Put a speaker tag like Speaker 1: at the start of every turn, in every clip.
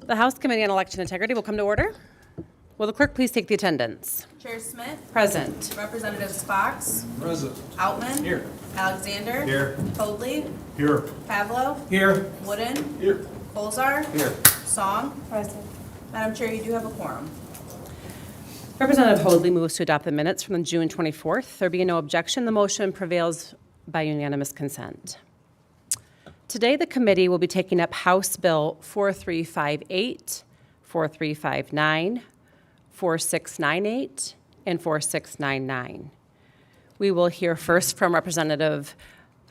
Speaker 1: The House Committee on Election Integrity will come to order. Will the clerk please take the attendance?
Speaker 2: Chair Smith.
Speaker 1: Present.
Speaker 2: Representatives Fox.
Speaker 3: Present.
Speaker 2: Outman.
Speaker 3: Here.
Speaker 2: Alexander.
Speaker 3: Here.
Speaker 2: Hoadley.
Speaker 3: Here.
Speaker 2: Pavlo.
Speaker 3: Here.
Speaker 2: Wooden.
Speaker 3: Here.
Speaker 2: Colzar.
Speaker 3: Here.
Speaker 2: Song. Present. Madam Chair, you do have a quorum.
Speaker 1: Representative Hoadley moves to adopt the minutes from June 24th. There being no objection, the motion prevails by unanimous consent. Today, the committee will be taking up House Bill 4358, 4359, 4698, and 4699. We will hear first from Representative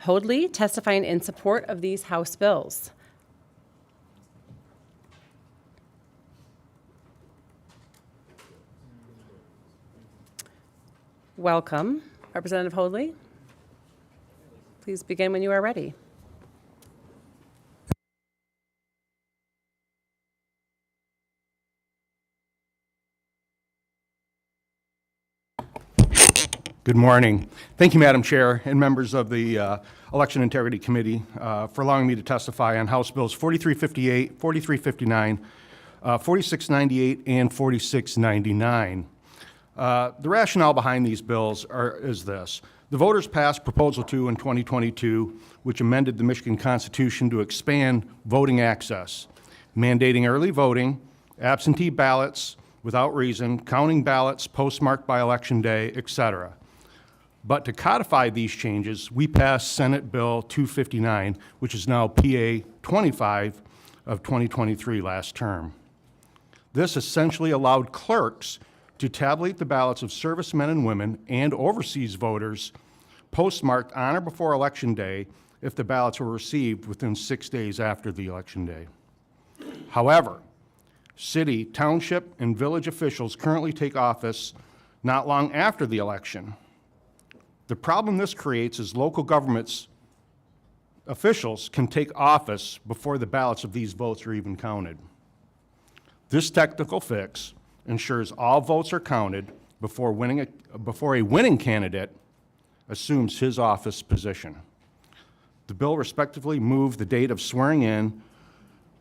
Speaker 1: Hoadley testifying in support of these House bills. Welcome, Representative Hoadley. Please begin when you are ready.
Speaker 3: Good morning. Thank you, Madam Chair, and members of the Election Integrity Committee for allowing me to testify on House Bills 4358, 4359, 4698, and 4699. The rationale behind these bills is this. The voters passed Proposal 2 in 2022, which amended the Michigan Constitution to expand voting access, mandating early voting, absentee ballots without reason, counting ballots postmarked by Election Day, etc. But to codify these changes, we passed Senate Bill 259, which is now PA 25 of 2023 last term. This essentially allowed clerks to tabulate the ballots of servicemen and women and overseas voters postmarked on or before Election Day if the ballots were received within 6 days after the Election Day. However, city, township, and village officials currently take office not long after the election. The problem this creates is local governments officials can take office before the ballots of these votes are even counted. This technical fix ensures all votes are counted before a winning candidate assumes his office position. The bill respectively moved the date of swearing in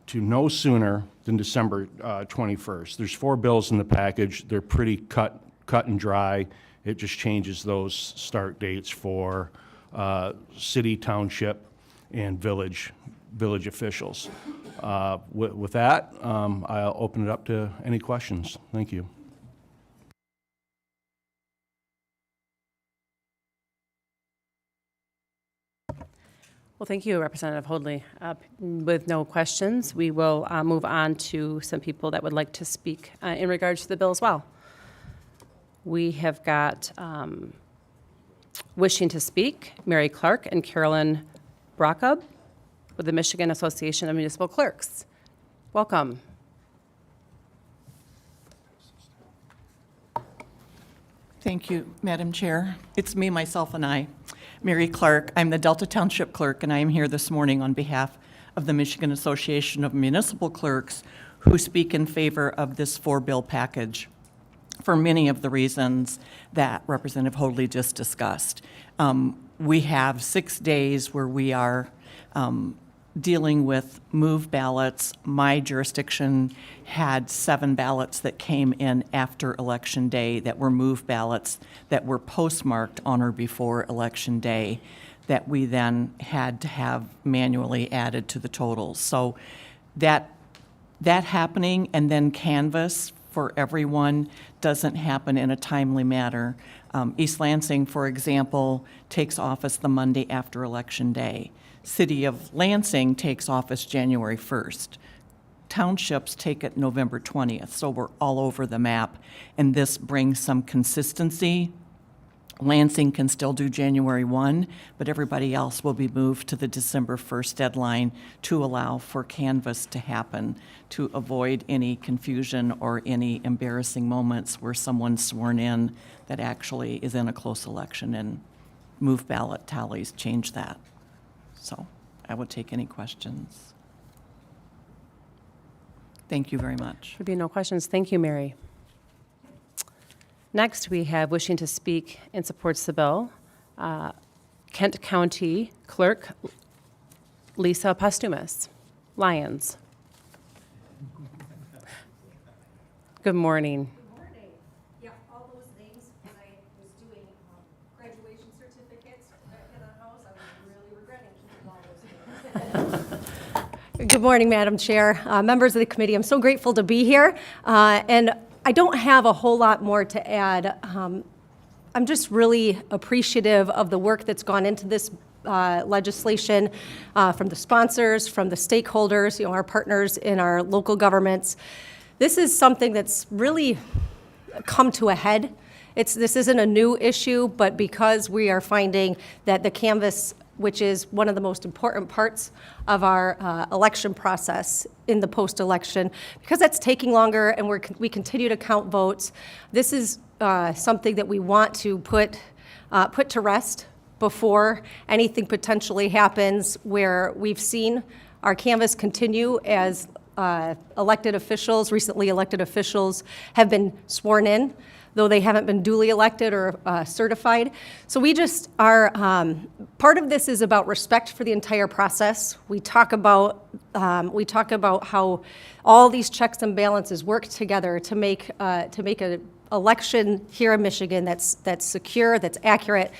Speaker 3: to no sooner than December 21st. There's 4 bills in the package. They're pretty cut and dry. It just changes those start dates for city, township, and village officials. With that, I'll open it up to any questions. Thank you.
Speaker 1: Well, thank you, Representative Hoadley. With no questions, we will move on to some people that would like to speak in regards to the bill as well. We have got wishing to speak, Mary Clark and Carolyn Brockub with the Michigan Association of Municipal Clerks. Welcome.
Speaker 4: Thank you, Madam Chair. It's me, myself, and I, Mary Clark. I'm the Delta Township Clerk, and I am here this morning on behalf of the Michigan Association of Municipal Clerks who speak in favor of this 4-bill package for many of the reasons that Representative Hoadley just discussed. We have 6 days where we are dealing with move ballots. My jurisdiction had 7 ballots that came in after Election Day that were move ballots that were postmarked on or before Election Day that we then had to have manually added to the totals. So that happening and then canvass for everyone doesn't happen in a timely manner. East Lansing, for example, takes office the Monday after Election Day. City of Lansing takes office January 1st. Townships take it November 20th, so we're all over the map, and this brings some consistency. Lansing can still do January 1, but everybody else will be moved to the December 1st deadline to allow for canvass to happen, to avoid any confusion or any embarrassing moments where someone's sworn in that actually is in a close election, and move ballot tallies change that. So I would take any questions. Thank you very much.
Speaker 1: There be no questions. Thank you, Mary. Next, we have wishing to speak and supports the bill, Kent County Clerk Lisa Postumus. Lyons. Good morning.
Speaker 5: Morning. Yeah, all those names, when I was doing graduation certificates back in our house, I was really regretting keeping all those names. Good morning, Madam Chair, members of the committee. I'm so grateful to be here, and I don't have a whole lot more to add. I'm just really appreciative of the work that's gone into this legislation from the sponsors, from the stakeholders, you know, our partners in our local governments. This is something that's really come to a head. This isn't a new issue, but because we are finding that the canvas, which is one of the most important parts of our election process in the post-election, because that's taking longer and we continue to count votes, this is something that we want to put to rest before anything potentially happens, where we've seen our canvas continue as recently elected officials have been sworn in, though they haven't been duly elected or certified. So we just are, part of this is about respect for the entire process. We talk about how all these checks and balances work together to make an election here in Michigan that's secure, that's accurate.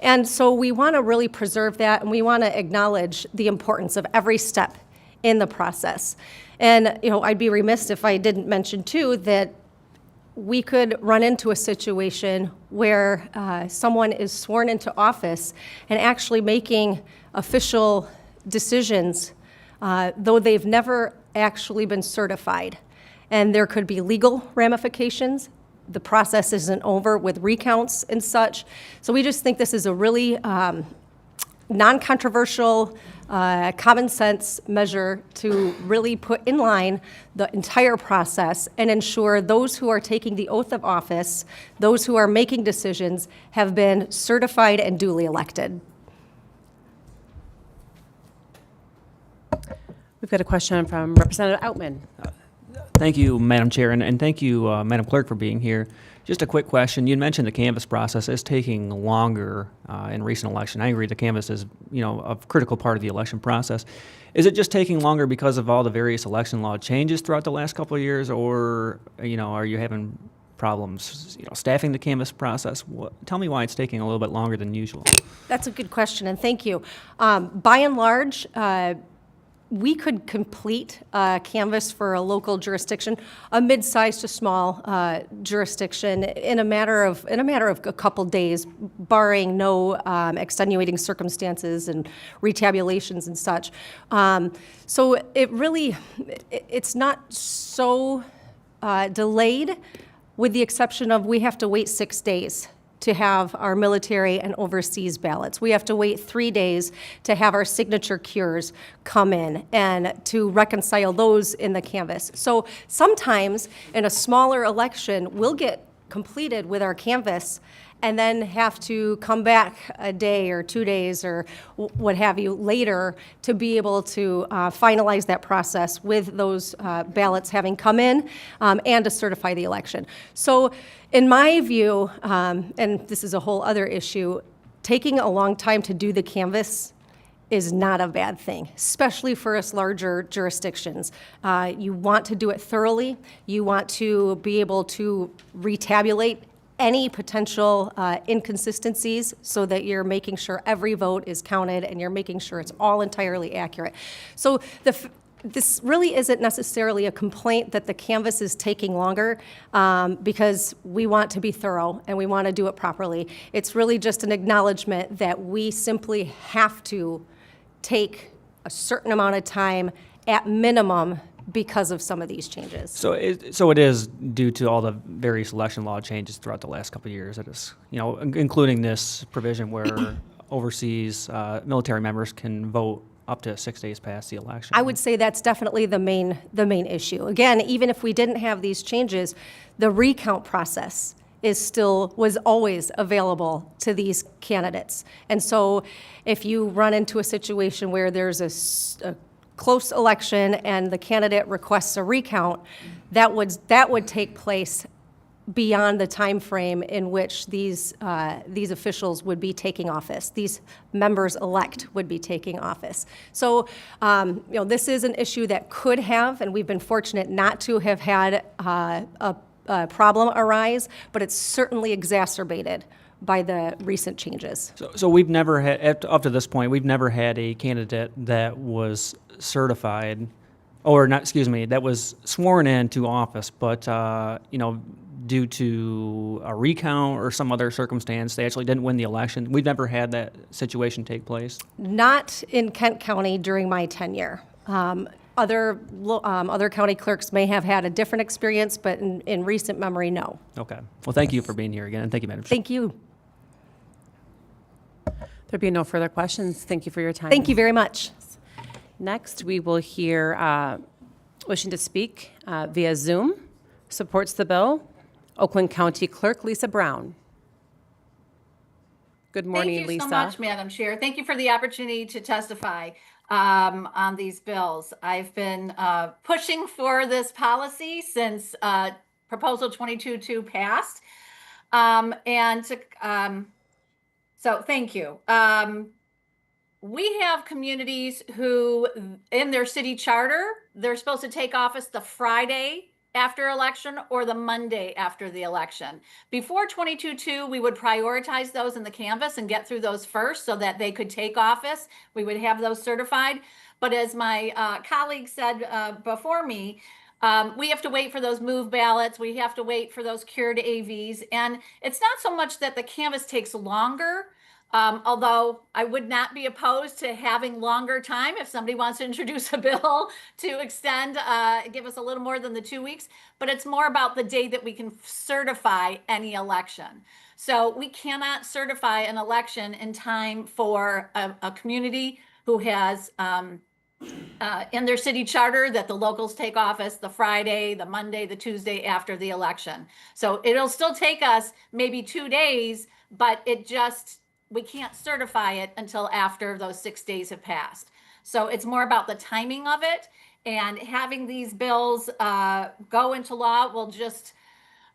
Speaker 5: And so we want to really preserve that, and we want to acknowledge the importance of every step in the process. And, you know, I'd be remiss if I didn't mention, too, that we could run into a situation where someone is sworn into office and actually making official decisions, though they've never actually been certified. And there could be legal ramifications. The process isn't over with recounts and such. So we just think this is a really non-controversial, common sense measure to really put in line the entire process and ensure those who are taking the oath of office, those who are making decisions, have been certified and duly elected.
Speaker 1: We've got a question from Representative Outman.
Speaker 6: Thank you, Madam Chair, and thank you, Madam Clerk, for being here. Just a quick question. You mentioned the canvass process is taking longer in recent election. I agree the canvass is, you know, a critical part of the election process. Is it just taking longer because of all the various election law changes throughout the last couple of years, or, you know, are you having problems, you know, staffing the canvass process? Tell me why it's taking a little bit longer than usual.
Speaker 5: That's a good question, and thank you. By and large, we could complete a canvass for a local jurisdiction, a mid-sized to small jurisdiction, in a matter of a couple days, barring no extenuating circumstances and retabulations and such. So it's not so delayed, with the exception of we have to wait 6 days to have our military and overseas ballots. We have to wait 3 days to have our signature cures come in and to reconcile those in the canvass. So sometimes in a smaller election, we'll get completed with our canvass and then have to come back a day or 2 days or what have you later to be able to finalize that process with those ballots having come in and to certify the election. So in my view, and this is a whole other issue, taking a long time to do the canvass is not a bad thing, especially for us larger jurisdictions. You want to do it thoroughly. You want to be able to retabulate any potential inconsistencies so that you're making sure every vote is counted and you're making sure it's all entirely accurate. So this really isn't necessarily a complaint that the canvass is taking longer because we want to be thorough and we want to do it properly. It's really just an acknowledgement that we simply have to take a certain amount of time at minimum because of some of these changes.
Speaker 6: So it is due to all the various election law changes throughout the last couple of years. It is, you know, including this provision where overseas military members can vote up to 6 days past the election.
Speaker 5: I would say that's definitely the main issue. Again, even if we didn't have these changes, the recount process was always available to these candidates. And so if you run into a situation where there's a close election and the candidate requests a recount, that would take place beyond the time frame in which these officials would be taking office. These members-elect would be taking office. So, this is an issue that could have, and we've been fortunate not to have had a problem arise, but it's certainly exacerbated by the recent changes.
Speaker 6: So we've never had, up to this point, we've never had a candidate that was certified, or not, excuse me, that was sworn into office, but, due to a recount or some other circumstance, they actually didn't win the election. We've never had that situation take place.
Speaker 5: Not in Kent County during my tenure. Other county clerks may have had a different experience, but in recent memory, no.
Speaker 6: Okay. Well, thank you for being here again, and thank you, Madam Chair.
Speaker 5: Thank you.
Speaker 1: There be no further questions. Thank you for your time.
Speaker 5: Thank you very much.
Speaker 1: Next, we will hear wishing to speak via Zoom. Supports the bill, Oakland County Clerk Lisa Brown. Good morning, Lisa.
Speaker 7: Thank you so much, Madam Chair. Thank you for the opportunity to testify on these bills. I've been pushing for this policy since Proposal 22-2 passed. So thank you. We have communities who, in their city charter, they're supposed to take office the Friday after election or the Monday after the election. Before 22-2, we would prioritize those in the canvas and get through those first so that they could take office. We would have those certified. But as my colleague said before me, we have to wait for those move ballots. We have to wait for those cured AVs. And it's not so much that the canvas takes longer, although I would not be opposed to having longer time if somebody wants to introduce a bill to extend, give us a little more than the 2 weeks, but it's more about the day that we can certify any election. So we cannot certify an election in time for a community who has in their city charter that the locals take office the Friday, the Monday, the Tuesday after the election. So it'll still take us maybe 2 days, but we can't certify it until after those 6 days have passed. So it's more about the timing of it, and having these bills go into law will just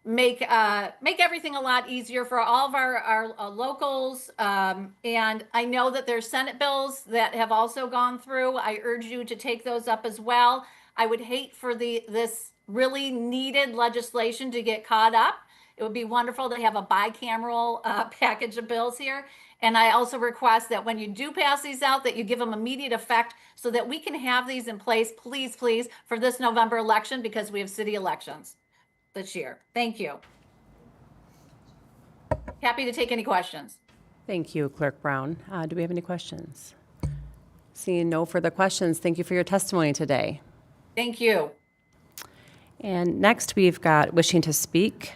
Speaker 7: make everything a lot easier for all of our locals. And I know that there's Senate bills that have also gone through. I urge you to take those up as well. I would hate for this really needed legislation to get caught up. It would be wonderful to have a bicameral package of bills here. And I also request that when you do pass these out, that you give them immediate effect so that we can have these in place, please, please, for this November election, because we have city elections this year. Thank you. Happy to take any questions.
Speaker 1: Thank you, Clerk Brown. Do we have any questions? Seeing no further questions, thank you for your testimony today.
Speaker 7: Thank you.
Speaker 1: And next, we've got wishing to speak,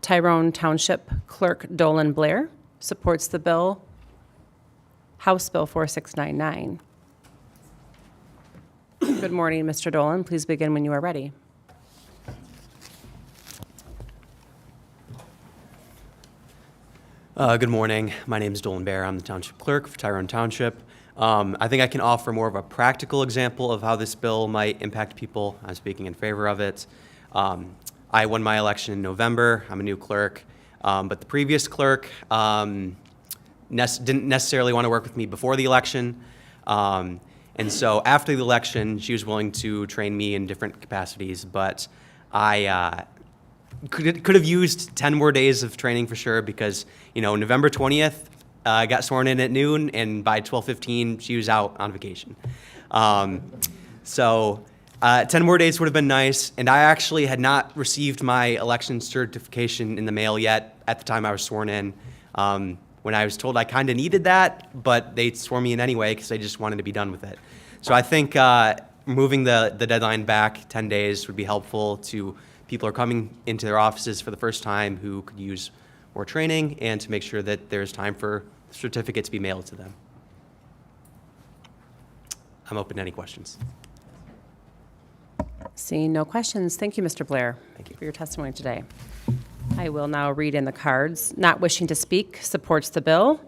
Speaker 1: Tyrone Township Clerk Dolan Blair. Supports the bill, House Bill 4699. Good morning, Mr. Dolan. Please begin when you are ready.
Speaker 8: Good morning. My name is Dolan Bear. I'm the Township Clerk for Tyrone Township. I think I can offer more of a practical example of how this bill might impact people. I'm speaking in favor of it. I won my election in November. I'm a new clerk. But the previous clerk didn't necessarily want to work with me before the election. And so after the election, she was willing to train me in different capacities. But I could have used 10 more days of training for sure, because, November 20th, I got sworn in at noon, and by 12:15, she was out on vacation. 10 more days would have been nice, and I actually had not received my election certification in the mail yet at the time I was sworn in, when I was told I kind of needed that, but they swore me in anyway because they just wanted to be done with it. So I think moving the deadline back 10 days would be helpful to people who are coming into their offices for the first time who could use more training, and to make sure that there's time for the certificate to be mailed to them. I'm open to any questions.
Speaker 1: Seeing no questions, thank you, Mr. Blair.
Speaker 8: Thank you
Speaker 1: for your testimony today. I will now read in the cards. Not wishing to speak, supports the bill,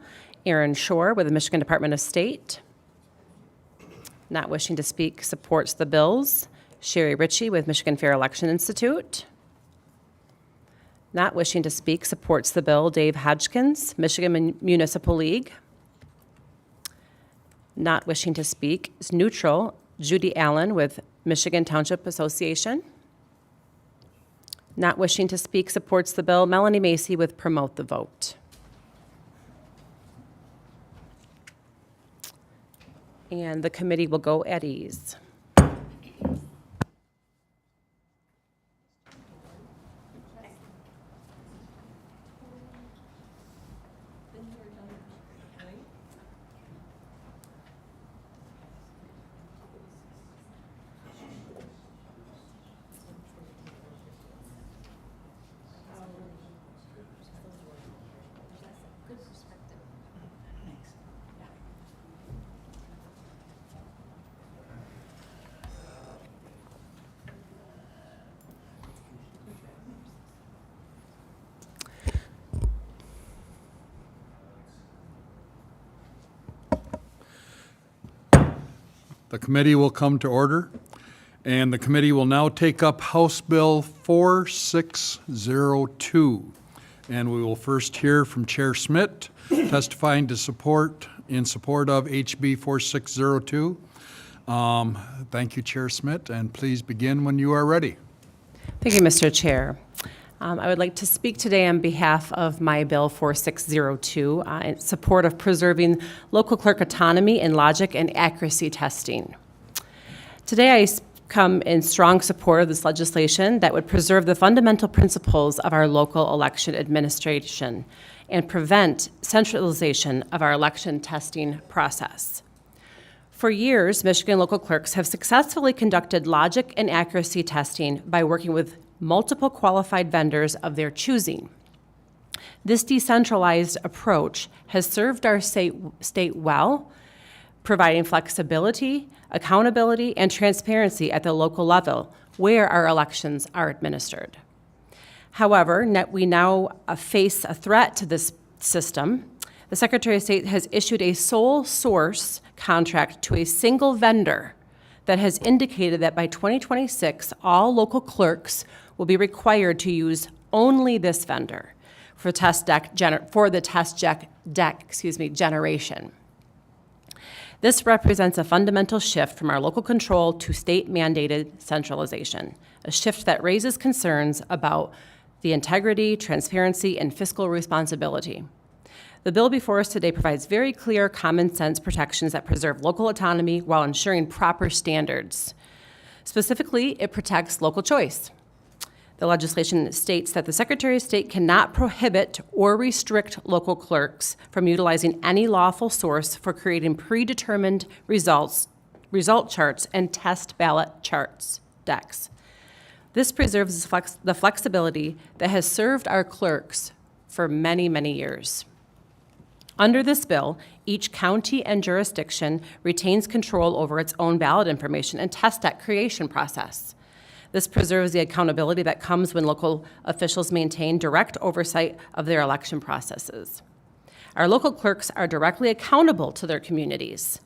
Speaker 1: Aaron Shore with the Michigan Department of State. Not wishing to speak, supports the bills, Sherry Ritchie with Michigan Fair Election Institute. Not wishing to speak, supports the bill, Dave Hodgkins, Michigan Municipal League. Not wishing to speak is neutral, Judy Allen with Michigan Township Association. Not wishing to speak, supports the bill, Melanie Macy with Promote the Vote. And the committee will go at ease.
Speaker 9: The committee will come to order, and the committee will now take up House Bill 4602. And we will first hear from Chair Schmidt testifying in support of HB 4602. Thank you, Chair Schmidt, and please begin when you are ready.
Speaker 1: Thank you, Mr. Chair. I would like to speak today on behalf of my Bill 4602 in support of preserving local clerk autonomy in logic and accuracy testing. Today I come in strong support of this legislation that would preserve the fundamental principles of our local election administration and prevent centralization of our election testing process. For years, Michigan local clerks have successfully conducted logic and accuracy testing by working with multiple qualified vendors of their choosing. This decentralized approach has served our state well, providing flexibility, accountability, and transparency at the local level where our elections are administered. However, we now face a threat to this system. The Secretary of State has issued a sole source contract to a single vendor that has indicated that by 2026, all local clerks will be required to use only this vendor for the test deck generation. This represents a fundamental shift from our local control to state-mandated centralization, a shift that raises concerns about the integrity, transparency, and fiscal responsibility. The bill before us today provides very clear, common-sense protections that preserve local autonomy while ensuring proper standards. Specifically, it protects local choice. The legislation states that the Secretary of State cannot prohibit or restrict local clerks from utilizing any lawful source for creating predetermined result charts and test ballot charts, decks. This preserves the flexibility that has served our clerks for many, many years. Under this bill, each county and jurisdiction retains control over its own ballot information and test deck creation process. This preserves the accountability that comes when local officials maintain direct oversight of their election processes. Our local clerks are directly accountable to their communities.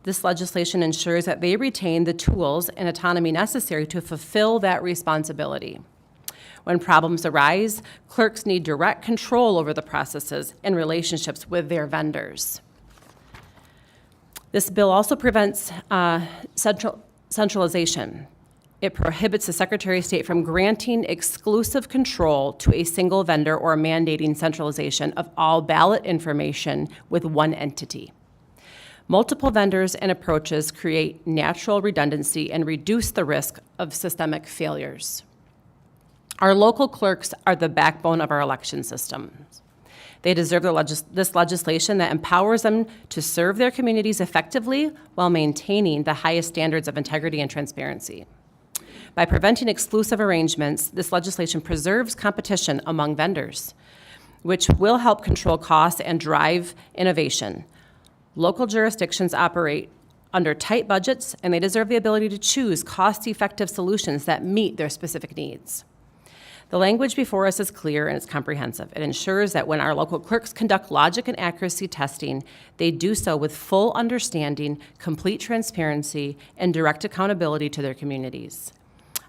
Speaker 1: This legislation ensures that they retain the tools and autonomy necessary to fulfill that responsibility. When problems arise, clerks need direct control over the processes and relationships with their vendors. This bill also prevents centralization. It prohibits the Secretary of State from granting exclusive control to a single vendor or mandating centralization of all ballot information with one entity. Multiple vendors and approaches create natural redundancy and reduce the risk of systemic failures. Our local clerks are the backbone of our election systems. They deserve this legislation that empowers them to serve their communities effectively while maintaining the highest standards of integrity and transparency. By preventing exclusive arrangements, this legislation preserves competition among vendors, which will help control costs and drive innovation. Local jurisdictions operate under tight budgets, and they deserve the ability to choose cost-effective solutions that meet their specific needs. The language before us is clear and it's comprehensive. It ensures that when our local clerks conduct logic and accuracy testing, they do so with full understanding, complete transparency, and direct accountability to their communities.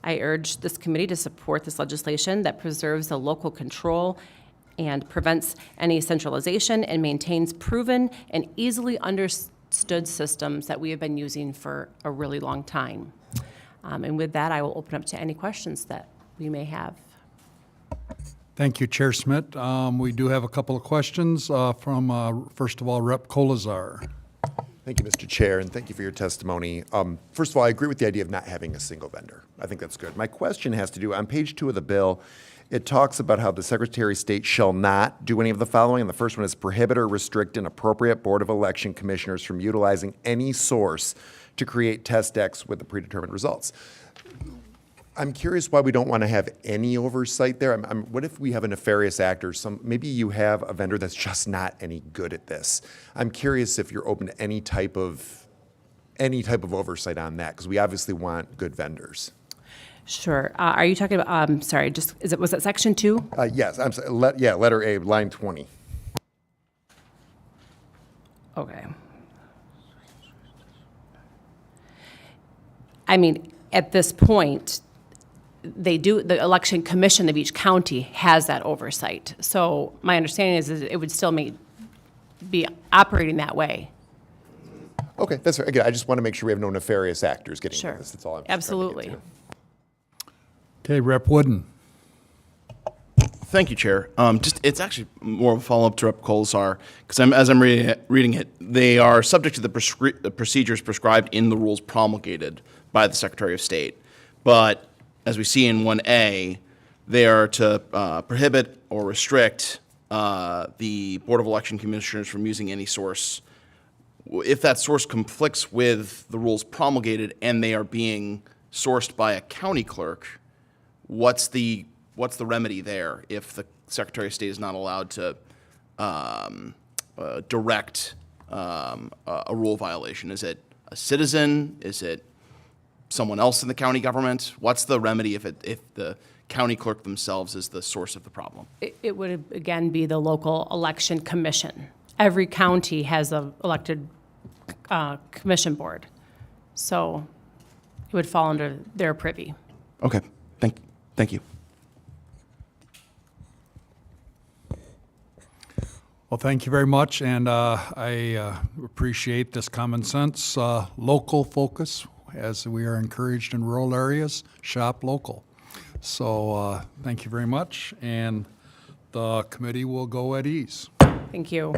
Speaker 1: I urge this committee to support this legislation that preserves the local control and prevents any centralization and maintains proven and easily understood systems that we have been using for a really long time. And with that, I will open up to any questions that we may have.
Speaker 9: Thank you, Chair Smith. We do have a couple of questions from, first of all, Rep. Colazar.
Speaker 10: Thank you, Mr. Chair, and thank you for your testimony. First of all, I agree with the idea of not having a single vendor. I think that's good. My question has to do, on page 2 of the bill, it talks about how the Secretary of State shall not do any of the following, and the first one is prohibit or restrict an appropriate Board of Election Commissioners from utilizing any source to create test decks with the predetermined results. I'm curious why we don't want to have any oversight there. What if we have a nefarious actor? Maybe you have a vendor that's just not any good at this. I'm curious if you're open to any type of oversight on that, because we obviously want good vendors.
Speaker 1: Sure. Are you talking about, sorry, was that section 2?
Speaker 10: Yes, I'm sorry, letter A, line 20.
Speaker 1: Okay. I mean, at this point, the election commission of each county has that oversight. So my understanding is it would still be operating that way.
Speaker 10: Okay, that's right. Again, I just want to make sure we have no nefarious actors getting into
Speaker 1: Sure.
Speaker 10: this. That's all I'm
Speaker 1: Absolutely.
Speaker 10: trying to get to.
Speaker 9: Okay, Rep. Wooden.
Speaker 11: Thank you, Chair. It's actually more of a follow-up to Rep. Colazar, because as I'm reading it, they are subject to the procedures prescribed in the rules promulgated by the Secretary of State. But as we see in 1A, they are to prohibit or restrict the Board of Election Commissioners from using any source. If that source conflicts with the rules promulgated and they are being sourced by a county clerk, what's the remedy there if the Secretary of State is not allowed to direct a rule violation? Is it a citizen? Is it someone else in the county government? What's the remedy if the county clerk themselves is the source of the problem?
Speaker 1: It would, again, be the local election commission. Every county has an elected commission board. So it would fall under their privy.
Speaker 11: Okay, thank you.
Speaker 9: Well, thank you very much, and I appreciate this common sense local focus, as we are encouraged in rural areas, shop local. So thank you very much, and the committee will go at ease.
Speaker 1: Thank you.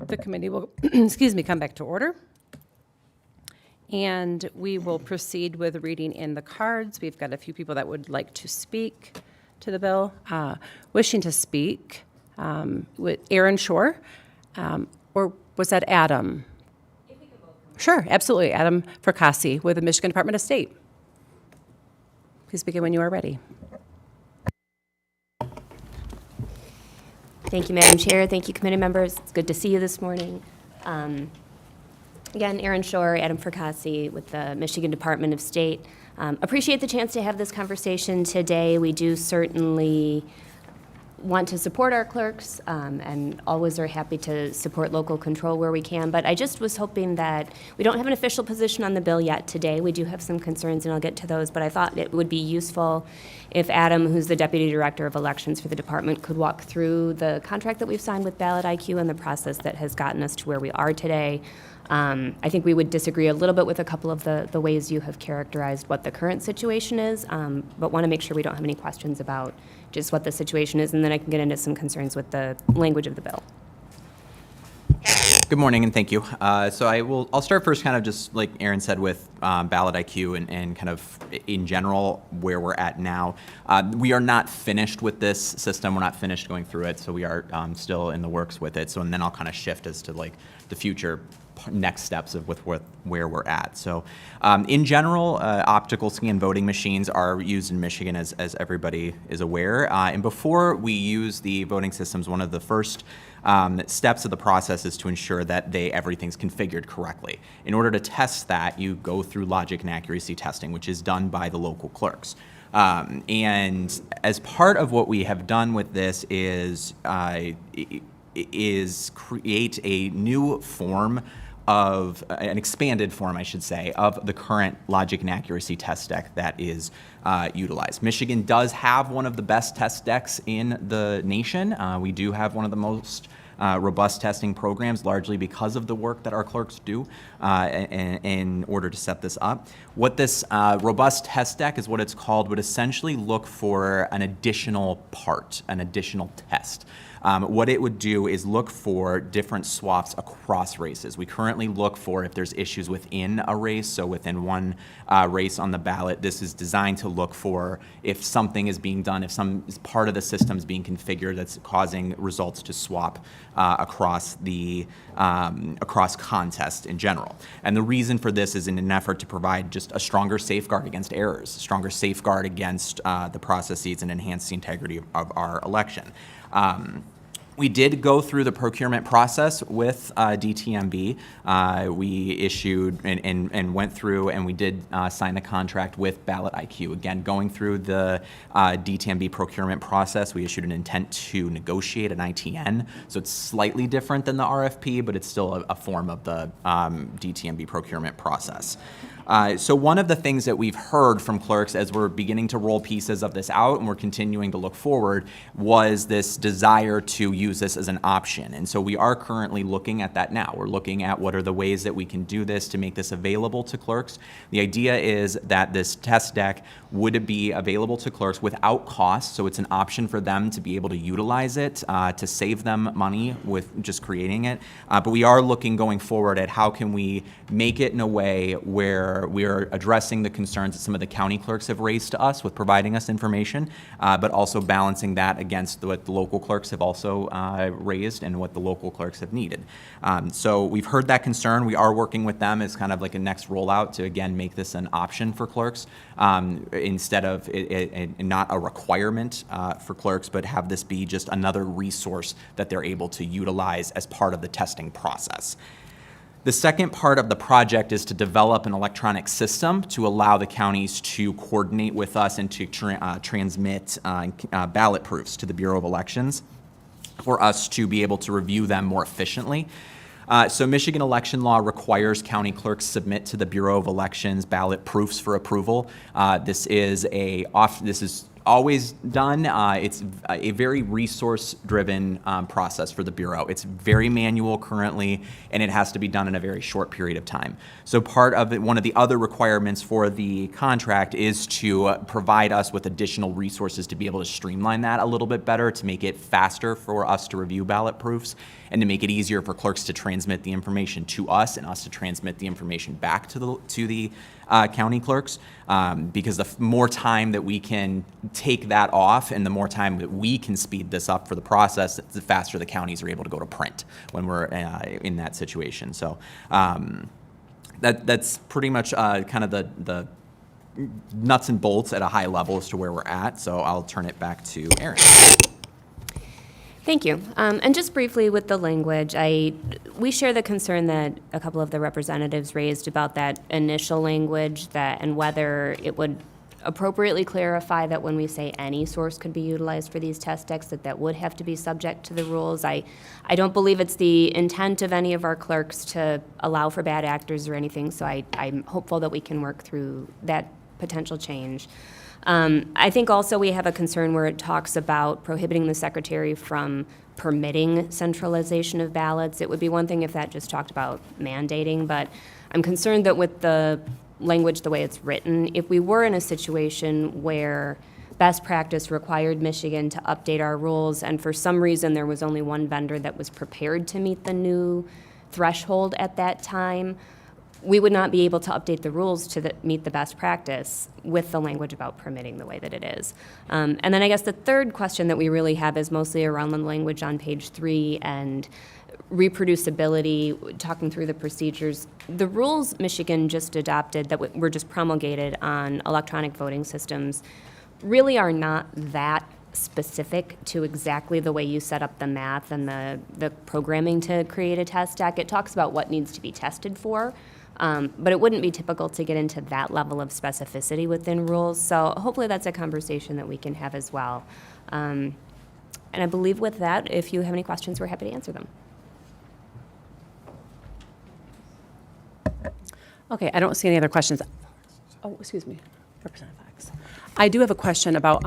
Speaker 1: The committee will, come back to order. And we will proceed with reading in the cards. We've got a few people that would like to speak to the bill. Wishing to speak with Aaron Shore, or was that Adam? Sure, absolutely. Adam Fracassi with the Michigan Department of State. Please begin when you are ready.
Speaker 12: Thank you, Madam Chair. Thank you, committee members. It's good to see you this morning. Again, Aaron Shore, Adam Fracassi with the Michigan Department of State. Appreciate the chance to have this conversation today. We do certainly want to support our clerks and always are happy to support local control where we can. But I just was hoping that we don't have an official position on the bill yet today. We do have some concerns, and I'll get to those. But I thought it would be useful if Adam, who's the Deputy Director of Elections for the department, could walk through the contract that we've signed with Ballot IQ and the process that has gotten us to where we are today. I think we would disagree a little bit with a couple of the ways you have characterized what the current situation is, but want to make sure we don't have any questions about just what the situation is, and then I can get into some concerns with the language of the bill.
Speaker 13: Good morning, and thank you. I'll start first kind of just like Aaron said with Ballot IQ and kind of in general where we're at now. We are not finished with this system. We're not finished going through it, so we are still in the works with it. So, and then I'll kind of shift as to like the future next steps of where we're at. So in general, optical scan voting machines are used in Michigan, as everybody is aware. And before we use the voting systems, one of the first steps of the process is to ensure that everything's configured correctly. In order to test that, you go through logic and accuracy testing, which is done by the local clerks. And as part of what we have done with this is create a new form of, an expanded form, I should say, of the current logic and accuracy test deck that is utilized. Michigan does have one of the best test decks in the nation. We do have one of the most robust testing programs, largely because of the work that our clerks do in order to set this up. What this robust test deck is what it's called, would essentially look for an additional part, an additional test. What it would do is look for different swaps across races. We currently look for if there's issues within a race, so within one race on the ballot. This is designed to look for if something is being done, if some part of the system is being configured that's causing results to swap across contest in general. And the reason for this is in an effort to provide just a stronger safeguard against errors, a stronger safeguard against the processes, and enhance the integrity of our election. We did go through the procurement process with DTMB. We issued and went through, and we did sign the contract with Ballot IQ. Again, going through the DTMB procurement process, we issued an intent to negotiate an ITN. So it's slightly different than the RFP, but it's still a form of the DTMB procurement process. So one of the things that we've heard from clerks as we're beginning to roll pieces of this out and we're continuing to look forward was this desire to use this as an option. And so we are currently looking at that now. We're looking at what are the ways that we can do this to make this available to clerks. The idea is that this test deck would be available to clerks without cost, so it's an option for them to be able to utilize it to save them money with just creating it. But we are looking going forward at how can we make it in a way where we are addressing the concerns that some of the county clerks have raised to us with providing us information, but also balancing that against what the local clerks have also raised and what the local clerks have needed. So we've heard that concern. We are working with them as kind of like a next rollout to, again, make this an option for clerks instead of not a requirement for clerks, but have this be just another resource that they're able to utilize as part of the testing process. The second part of the project is to develop an electronic system to allow the counties to coordinate with us and to transmit ballot proofs to the Bureau of Elections for us to be able to review them more efficiently. So Michigan election law requires county clerks submit to the Bureau of Elections ballot proofs for approval. This is always done. It's a very resource-driven process for the Bureau. It's very manual currently, and it has to be done in a very short period of time. So part of it, one of the other requirements for the contract is to provide us with additional resources to be able to streamline that a little bit better, to make it faster for us to review ballot proofs, and to make it easier for clerks to transmit the information to us and us to transmit the information back to the county clerks, because the more time that we can take that off and the more time that we can speed this up for the process, the faster the counties are able to go to print when we're in that situation. So that's pretty much kind of the nuts and bolts at a high level as to where we're at. So I'll turn it back to Erin.
Speaker 12: Thank you. And just briefly with the language, we share the concern that a couple of the representatives raised about that initial language and whether it would appropriately clarify that when we say any source could be utilized for these test decks, that would have to be subject to the rules. I don't believe it's the intent of any of our clerks to allow for bad actors or anything, so I'm hopeful that we can work through that potential change. I think also we have a concern where it talks about prohibiting the secretary from permitting centralization of ballots. It would be one thing if that just talked about mandating, but I'm concerned that with the language the way it's written, if we were in a situation where best practice required Michigan to update our rules and for some reason there was only one vendor that was prepared to meet the new threshold at that time, we would not be able to update the rules to meet the best practice with the language about permitting the way that it is. And then I guess the third question that we really have is mostly around the language on page 3 and reproducibility, talking through the procedures. The rules Michigan just adopted that were just promulgated on electronic voting systems really are not that specific to exactly the way you set up the math and the programming to create a test deck. It talks about what needs to be tested for, but it wouldn't be typical to get into that level of specificity within rules. So hopefully that's a conversation that we can have as well. And I believe with that, if you have any questions, we're happy to answer them.
Speaker 1: Okay, I don't see any other questions. Oh, excuse me, Representative Fox. I do have a question about,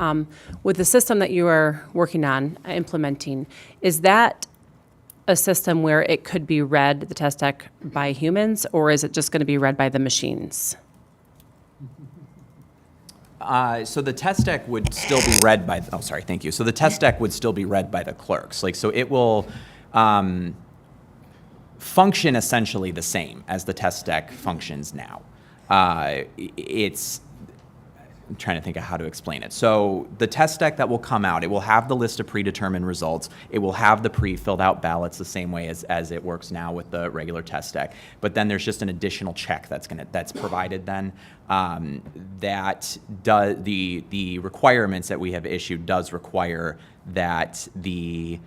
Speaker 1: with the system that you are working on, implementing, is that a system where it could be read, the test deck, by humans, or is it just going to be read by the machines?
Speaker 13: So the test deck would still be read by, oh, sorry, thank you. So the test deck would still be read by the clerks. Like, so it will function essentially the same as the test deck functions now. I'm trying to think of how to explain it. So the test deck that will come out, it will have the list of predetermined results. It will have the pre-filled out ballots the same way as it works now with the regular test deck. But then there's just an additional check that's provided then. The requirements that we have issued does require that the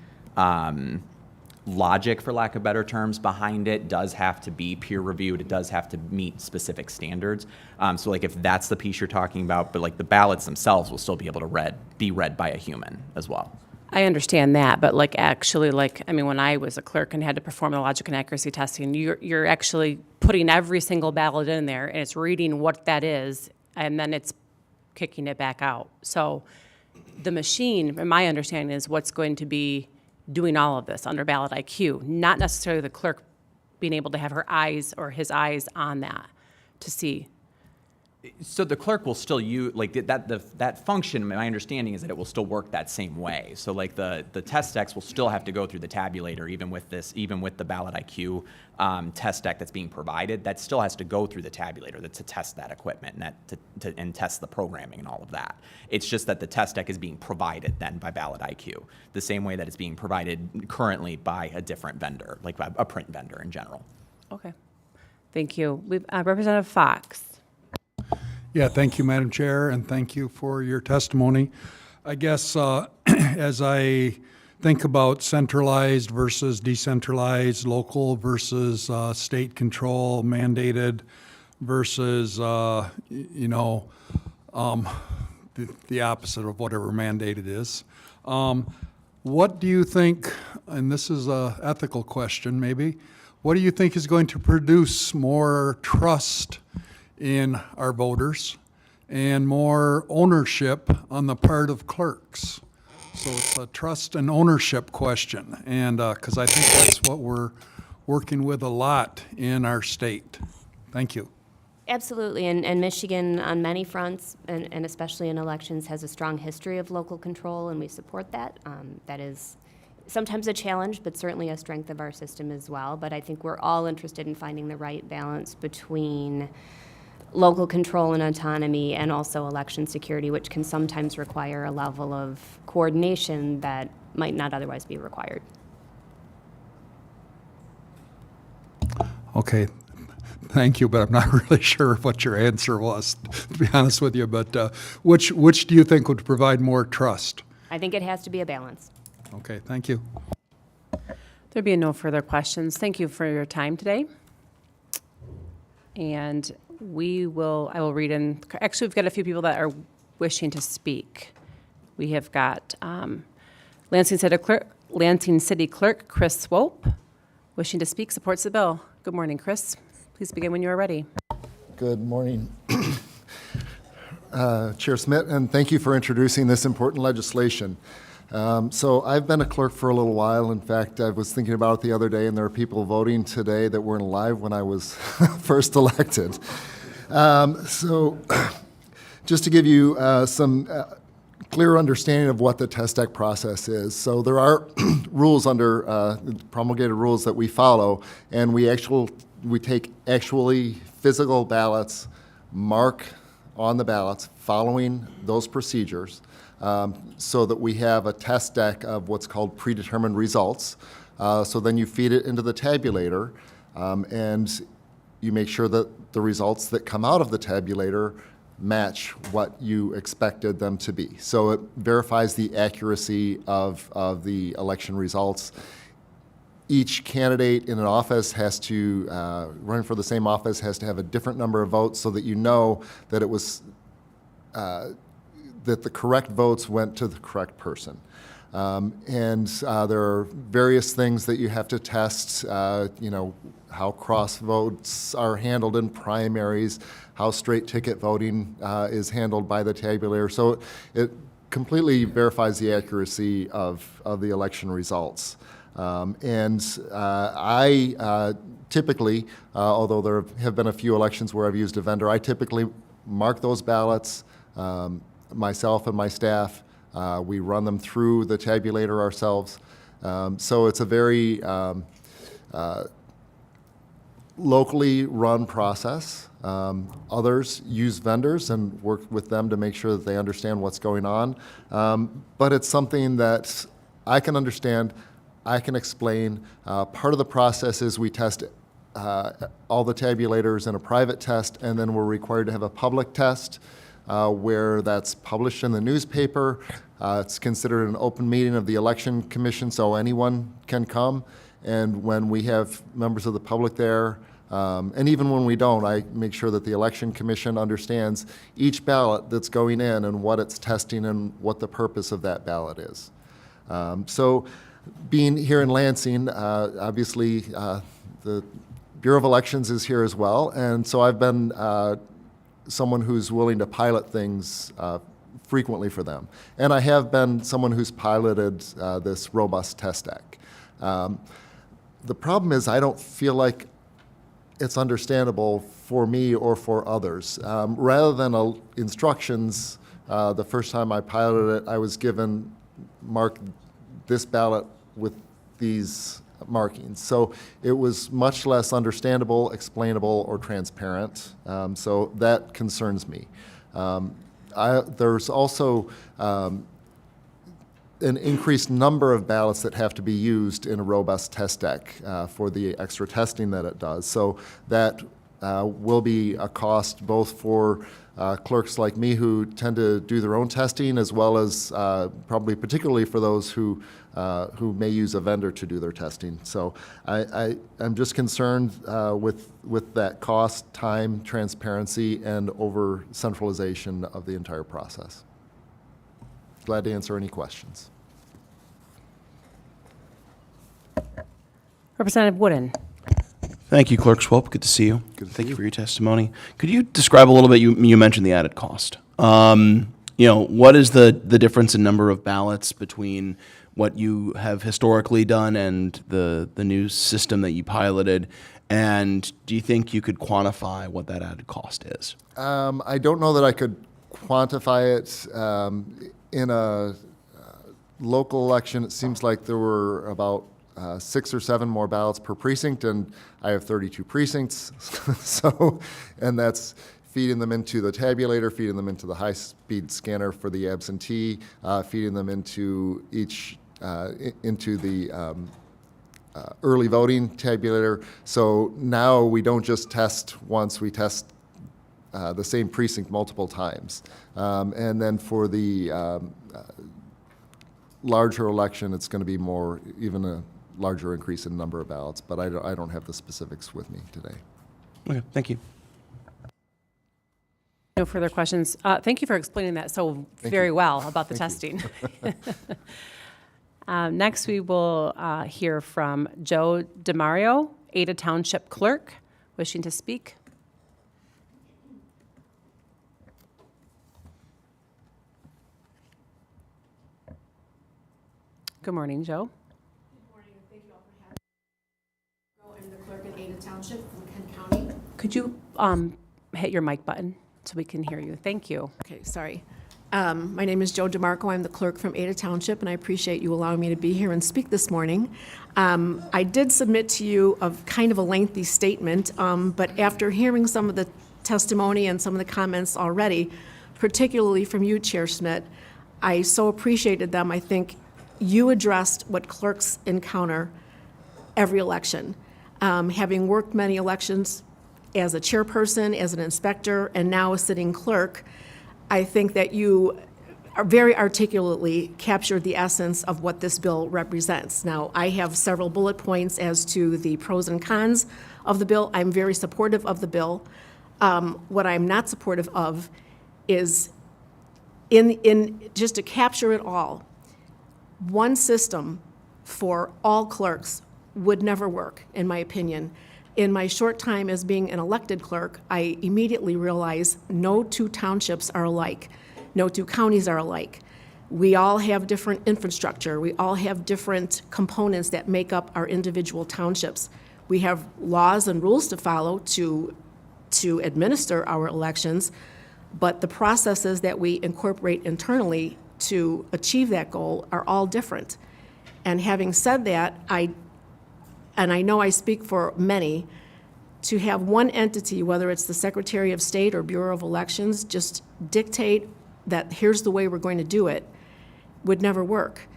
Speaker 13: logic, for lack of better terms, behind it does have to be peer reviewed. It does have to meet specific standards. So like if that's the piece you're talking about, but like the ballots themselves will still be able to be read by a human as well.
Speaker 1: I understand that, but like actually, like, I mean, when I was a clerk and had to perform the logic and accuracy testing, you're actually putting every single ballot in there and it's reading what that is, and then it's kicking it back out. So the machine, in my understanding, is what's going to be doing all of this under ballot IQ, not necessarily the clerk being able to have her eyes or his eyes on that to see.
Speaker 13: So the clerk will still use, like that function, my understanding is that it will still work that same way. So like the test decks will still have to go through the tabulator, even with the ballot IQ test deck that's being provided, that still has to go through the tabulator to test that equipment and and test the programming and all of that. It's just that the test deck is being provided then by ballot IQ, the same way that it's being provided currently by a different vendor, like a print vendor in general.
Speaker 1: Okay, thank you. Representative Fox.
Speaker 9: Yeah, thank you, Madam Chair, and thank you for your testimony. I guess as I think about centralized versus decentralized, local versus state control, mandated versus, the opposite of whatever mandated is. What do you think, and this is an ethical question maybe, what do you think is going to produce more trust in our voters and more ownership on the part of clerks? So it's a trust and ownership question, and because I think that's what we're working with a lot in our state. Thank you.
Speaker 12: Absolutely, and Michigan on many fronts, and especially in elections, has a strong history of local control, and we support that. That is sometimes a challenge, but certainly a strength of our system as well. But I think we're all interested in finding the right balance between local control and autonomy and also election security, which can sometimes require a level of coordination that might not otherwise be required.
Speaker 9: Okay, thank you, but I'm not really sure what your answer was, to be honest with you. But which do you think would provide more trust?
Speaker 12: I think it has to be a balance.
Speaker 9: Okay, thank you.
Speaker 1: There being no further questions, thank you for your time today. And I will read in, actually we've got a few people that are wishing to speak. We have got Lansing City Clerk Chris Swope, wishing to speak, supports the bill. Good morning, Chris. Please begin when you are ready.
Speaker 14: Good morning, Chair Smith, and thank you for introducing this important legislation. So I've been a clerk for a little while. In fact, I was thinking about it the other day, and there are people voting today that weren't alive when I was first elected. So just to give you some clear understanding of what the test deck process is. So there are rules under promulgated rules that we follow, and we take actually physical ballots, mark on the ballots following those procedures, so that we have a test deck of what's called predetermined results. So then you feed it into the tabulator, and you make sure that the results that come out of the tabulator match what you expected them to be. So it verifies the accuracy of the election results. Each candidate in an office has to, running for the same office, has to have a different number of votes so that you know that it was, that the correct votes went to the correct person. There are various things that you have to test, how cross votes are handled in primaries, how straight ticket voting is handled by the tabulator. So it completely verifies the accuracy of the election results. I typically, although there have been a few elections where I've used a vendor, I typically mark those ballots, myself and my staff. We run them through the tabulator ourselves. So it's a very locally run process. Others use vendors and work with them to make sure that they understand what's going on. But it's something that I can understand, I can explain. Part of the process is we test all the tabulators in a private test, and then we're required to have a public test where that's published in the newspaper. It's considered an open meeting of the Election Commission, so anyone can come. And when we have members of the public there, and even when we don't, I make sure that the Election Commission understands each ballot that's going in and what it's testing and what the purpose of that ballot is. So being here in Lansing, obviously the Bureau of Elections is here as well, and so I've been someone who's willing to pilot things frequently for them. And I have been someone who's piloted this robust test deck. The problem is I don't feel like it's understandable for me or for others. Rather than instructions, the first time I piloted it, I was given mark this ballot with these markings. So it was much less understandable, explainable, or transparent. So that concerns me. There's also an increased number of ballots that have to be used in a robust test deck for the extra testing that it does. So that will be a cost both for clerks like me who tend to do their own testing, as well as probably particularly for those who may use a vendor to do their testing. So I'm just concerned with that cost, time, transparency, and over centralization of the entire process. Glad to answer any questions.
Speaker 1: Representative Wooden.
Speaker 11: Thank you, Clerk Swope. Good to see you. Thank you for your testimony. Could you describe a little bit, you mentioned the added cost. What is the difference in number of ballots between what you have historically done and the new system that you piloted? And do you think you could quantify what that added cost is?
Speaker 14: I don't know that I could quantify it. In a local election, it seems like there were about 6 or 7 more ballots per precinct, and I have 32 precincts. And that's feeding them into the tabulator, feeding them into the high-speed scanner for the absentee, feeding them into into the early voting tabulator. So now we don't just test once, we test the same precinct multiple times. And then for the larger election, it's going to be more, even a larger increase in number of ballots, but I don't have the specifics with me today.
Speaker 11: Okay, thank you.
Speaker 1: No further questions. Thank you for explaining that so very well about the testing. Next, we will hear from Joe DeMario, Ada Township Clerk, wishing to speak. Good morning, Joe.
Speaker 15: Good morning, and thank you all for having me. I'm the clerk in Ada Township from Kent County.
Speaker 1: Could you hit your mic button so we can hear you? Thank you.
Speaker 15: Okay, sorry. My name is Joe DeMarco. I'm the clerk from Ada Township, and I appreciate you allowing me to be here and speak this morning. I did submit to you kind of a lengthy statement, but after hearing some of the testimony and some of the comments already, particularly from you, Chair Schmidt, I so appreciated them. I think you addressed what clerks encounter every election. Having worked many elections as a chairperson, as an inspector, and now a sitting clerk, I think that you are very articulately captured the essence of what this bill represents. Now, I have several bullet points as to the pros and cons of the bill. I'm very supportive of the bill. What I'm not supportive of is in just to capture it all, one system for all clerks would never work, in my opinion. In my short time as being an elected clerk, I immediately realized no two townships are alike. No two counties are alike. We all have different infrastructure. We all have different components that make up our individual townships. We have laws and rules to follow to administer our elections, but the processes that we incorporate internally to achieve that goal are all different. And having said that, I know I speak for many, to have one entity, whether it's the Secretary of State or Bureau of Elections, just dictate that here's the way we're going to do it, would never work.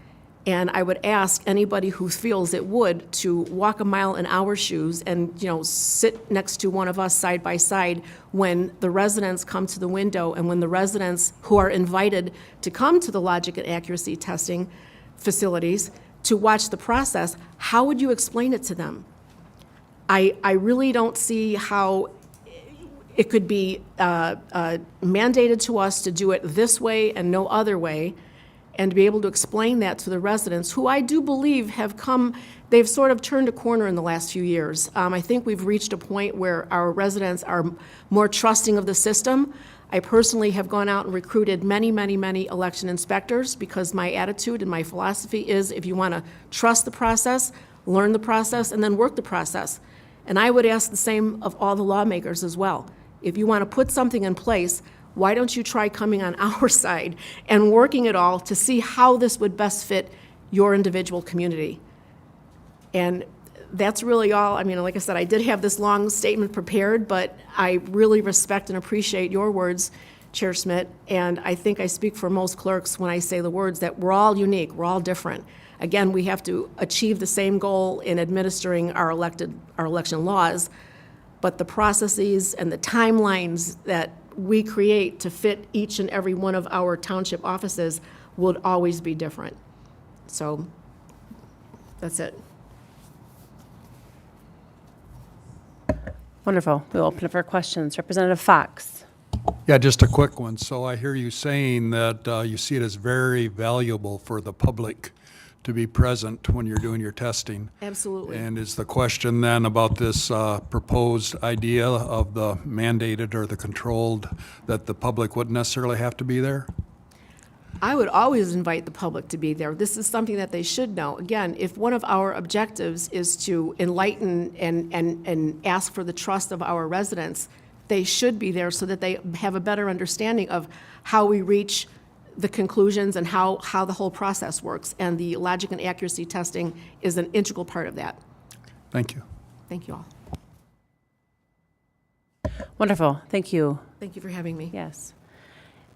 Speaker 15: And I would ask anybody who feels it would to walk a mile in our shoes and, sit next to one of us side by side when the residents come to the window and when the residents who are invited to come to the logic and accuracy testing facilities to watch the process. How would you explain it to them? I really don't see how it could be mandated to us to do it this way and no other way, and to be able to explain that to the residents, who I do believe have come, they've sort of turned a corner in the last few years. I think we've reached a point where our residents are more trusting of the system. I personally have gone out and recruited many, many, many election inspectors because my attitude and my philosophy is if you want to trust the process, learn the process, and then work the process. And I would ask the same of all the lawmakers as well. If you want to put something in place, why don't you try coming on our side and working it all to see how this would best fit your individual community? And that's really all. I mean, like I said, I did have this long statement prepared, but I really respect and appreciate your words, Chair Schmidt, and I think I speak for most clerks when I say the words that we're all unique, we're all different. Again, we have to achieve the same goal in administering our election laws, but the processes and the timelines that we create to fit each and every one of our township offices would always be different. So that's it.
Speaker 1: Wonderful. We'll open it for questions. Representative Fox.
Speaker 9: Yeah, just a quick one. So I hear you saying that you see it as very valuable for the public to be present when you're doing your testing.
Speaker 15: Absolutely.
Speaker 9: And is the question then about this proposed idea of the mandated or the controlled, that the public wouldn't necessarily have to be there?
Speaker 15: I would always invite the public to be there. This is something that they should know. Again, if one of our objectives is to enlighten and ask for the trust of our residents, they should be there so that they have a better understanding of how we reach the conclusions and how the whole process works. And the logic and accuracy testing is an integral part of that.
Speaker 9: Thank you.
Speaker 15: Thank you all.
Speaker 1: Wonderful. Thank you.
Speaker 15: Thank you for having me.
Speaker 1: Yes.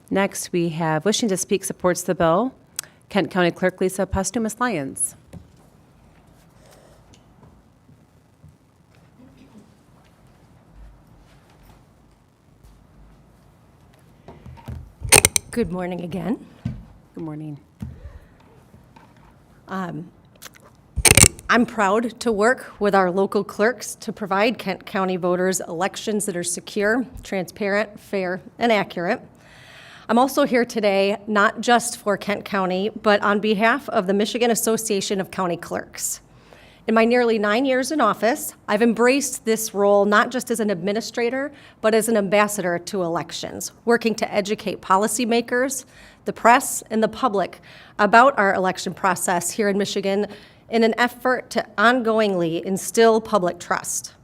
Speaker 1: Next, we have wishing to speak supports the bill, Kent County Clerk Lisa Posthumous Lyons.
Speaker 5: Good morning again.
Speaker 1: Good morning.
Speaker 5: I'm proud to work with our local clerks to provide Kent County voters elections that are secure, transparent, fair, and accurate. I'm also here today not just for Kent County, but on behalf of the Michigan Association of County Clerks. In my nearly 9 years in office, I've embraced this role not just as an administrator, but as an ambassador to elections, working to educate policymakers, the press, and the public about our election process here in Michigan in an effort to ongoingly instill public trust.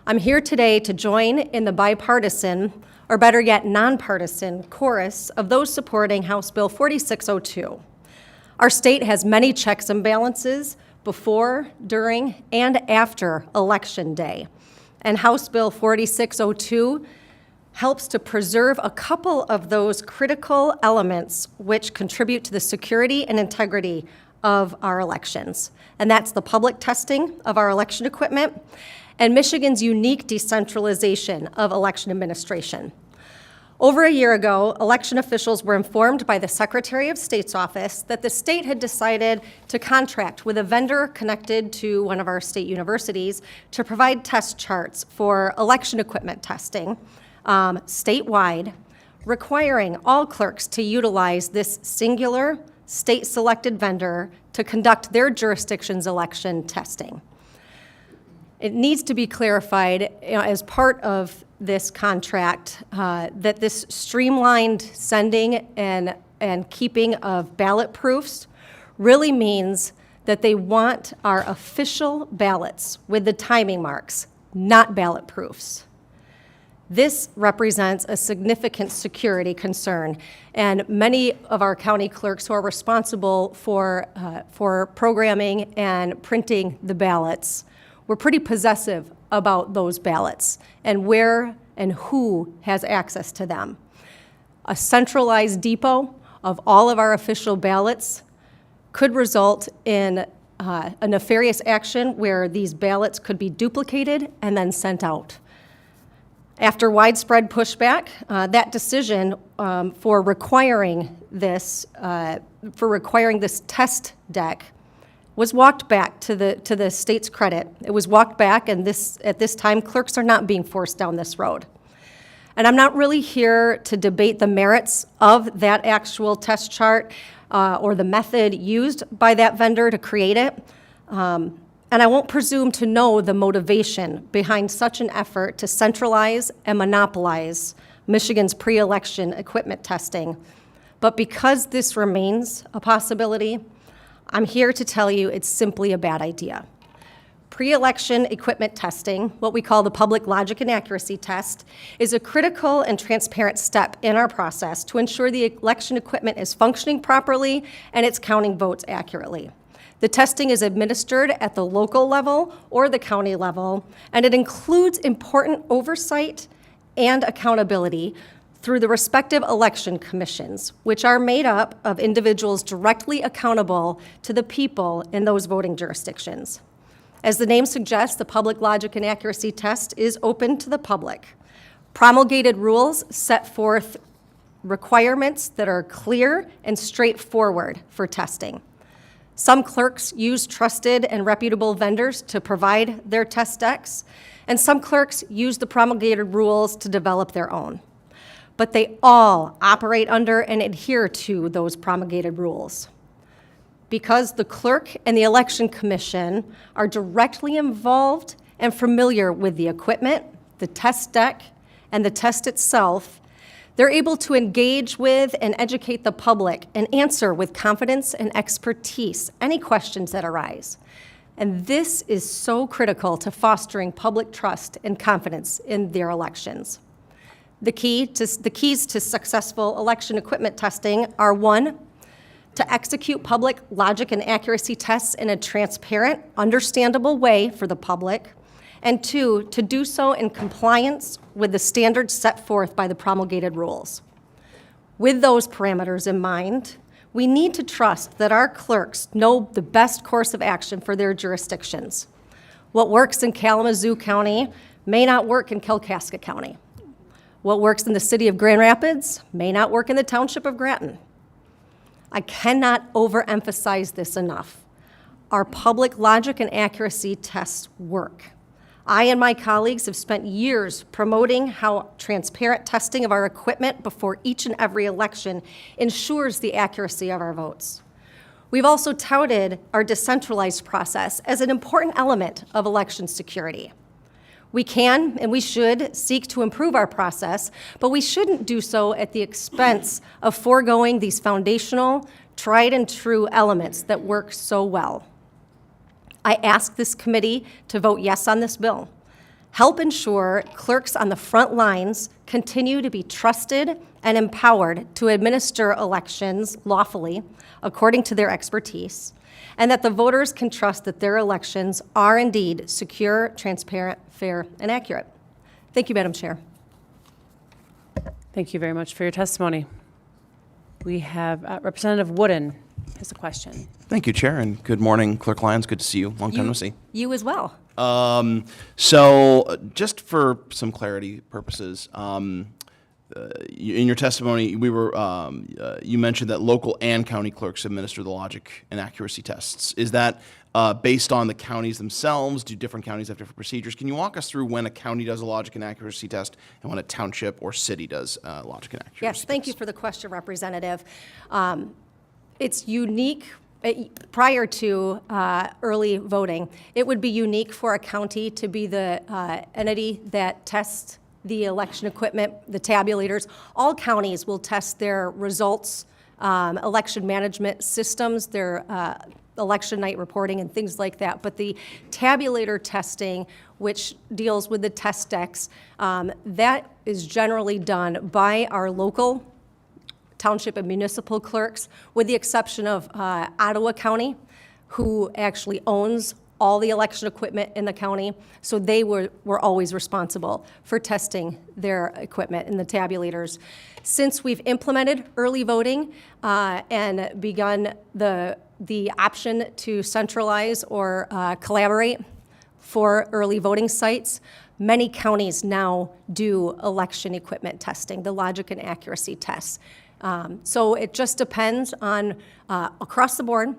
Speaker 5: I'm here today to join in the bipartisan, or better yet, nonpartisan chorus of those supporting House Bill 4602. Our state has many checks and balances before, during, and after Election Day. And House Bill 4602 helps to preserve a couple of those critical elements which contribute to the security and integrity of our elections, and that's the public testing of our election equipment and Michigan's unique decentralization of election administration. Over a year ago, election officials were informed by the Secretary of State's office that the state had decided to contract with a vendor connected to one of our state universities to provide test charts for election equipment testing statewide, requiring all clerks to utilize this singular state-selected vendor to conduct their jurisdiction's election testing. It needs to be clarified as part of this contract that this streamlined sending and keeping of ballot proofs really means that they want our official ballots with the timing marks, not ballot proofs. This represents a significant security concern, and many of our county clerks who are responsible for programming and printing the ballots were pretty possessive about those ballots and where and who has access to them. A centralized depot of all of our official ballots could result in a nefarious action where these ballots could be duplicated and then sent out. After widespread pushback, that decision for requiring this test deck was walked back to the state's credit. It was walked back, and at this time, clerks are not being forced down this road. And I'm not really here to debate the merits of that actual test chart or the method used by that vendor to create it. And I won't presume to know the motivation behind such an effort to centralize and monopolize Michigan's pre-election equipment testing. But because this remains a possibility, I'm here to tell you it's simply a bad idea. Pre-election equipment testing, what we call the public logic and accuracy test, is a critical and transparent step in our process to ensure the election equipment is functioning properly and it's counting votes accurately. The testing is administered at the local level or the county level, and it includes important oversight and accountability through the respective election commissions, which are made up of individuals directly accountable to the people in those voting jurisdictions. As the name suggests, the public logic and accuracy test is open to the public. Promulgated rules set forth requirements that are clear and straightforward for testing. Some clerks use trusted and reputable vendors to provide their test decks, and some clerks use the promulgated rules to develop their own. But they all operate under and adhere to those promulgated rules. Because the clerk and the election commission are directly involved and familiar with the equipment, the test deck, and the test itself, they're able to engage with and educate the public and answer with confidence and expertise any questions that arise. And this is so critical to fostering public trust and confidence in their elections. The keys to successful election equipment testing are: 1, to execute public logic and accuracy tests in a transparent, understandable way for the public, and 2, to do so in compliance with the standards set forth by the promulgated rules. With those parameters in mind, we need to trust that our clerks know the best course of action for their jurisdictions. What works in Kalamazoo County may not work in Kalkaska County. What works in the city of Grand Rapids may not work in the township of Grattan. I cannot overemphasize this enough. Our public logic and accuracy tests work. I and my colleagues have spent years promoting how transparent testing of our equipment before each and every election ensures the accuracy of our votes. We've also touted our decentralized process as an important element of election security. We can and we should seek to improve our process, but we shouldn't do so at the expense of foregoing these foundational, tried and true elements that work so well. I ask this committee to vote yes on this bill. Help ensure clerks on the front lines continue to be trusted and empowered to administer elections lawfully according to their expertise, and that the voters can trust that their elections are indeed secure, transparent, fair, and accurate. Thank you, Madam Chair.
Speaker 1: Thank you very much for your testimony. We have Representative Wooden has a question.
Speaker 11: Thank you, Chair, and good morning, Clerk Lyons. Good to see you. Long time no see.
Speaker 5: You as well.
Speaker 11: So just for some clarity purposes, in your testimony, you mentioned that local and county clerks administer the logic and accuracy tests. Is that based on the counties themselves? Do different counties have different procedures? Can you walk us through when a county does a logic and accuracy test and when a township or city does a logic and accuracy test?
Speaker 5: Yes, thank you for the question, Representative. It's unique. Prior to early voting, it would be unique for a county to be the entity that tests the election equipment, the tabulators. All counties will test their results, election management systems, their election night reporting and things like that. But the tabulator testing, which deals with the test decks, that is generally done by our local township and municipal clerks, with the exception of Ottawa County, who actually owns all the election equipment in the county. So they were always responsible for testing their equipment and the tabulators. Since we've implemented early voting and begun the option to centralize or collaborate for early voting sites, many counties now do election equipment testing, the logic and accuracy tests. So it just depends on, across the board,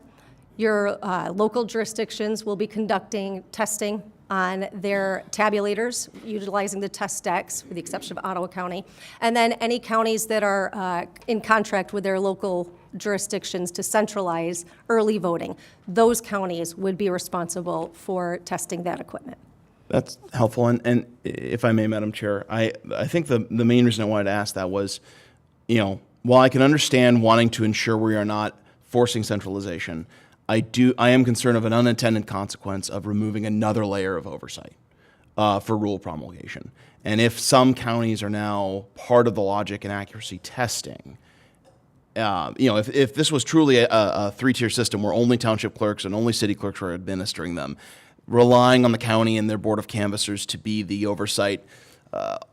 Speaker 5: your local jurisdictions will be conducting testing on their tabulators, utilizing the test decks, with the exception of Ottawa County. And then any counties that are in contract with their local jurisdictions to centralize early voting, those counties would be responsible for testing that equipment.
Speaker 11: That's helpful. And if I may, Madam Chair, I think the main reason I wanted to ask that was, while I can understand wanting to ensure we are not forcing centralization, I am concerned of an unintended consequence of removing another layer of oversight for rule promulgation. And if some counties are now part of the logic and accuracy testing, if this was truly a three-tier system where only township clerks and only city clerks were administering them, relying on the county and their board of canvassers to be the oversight,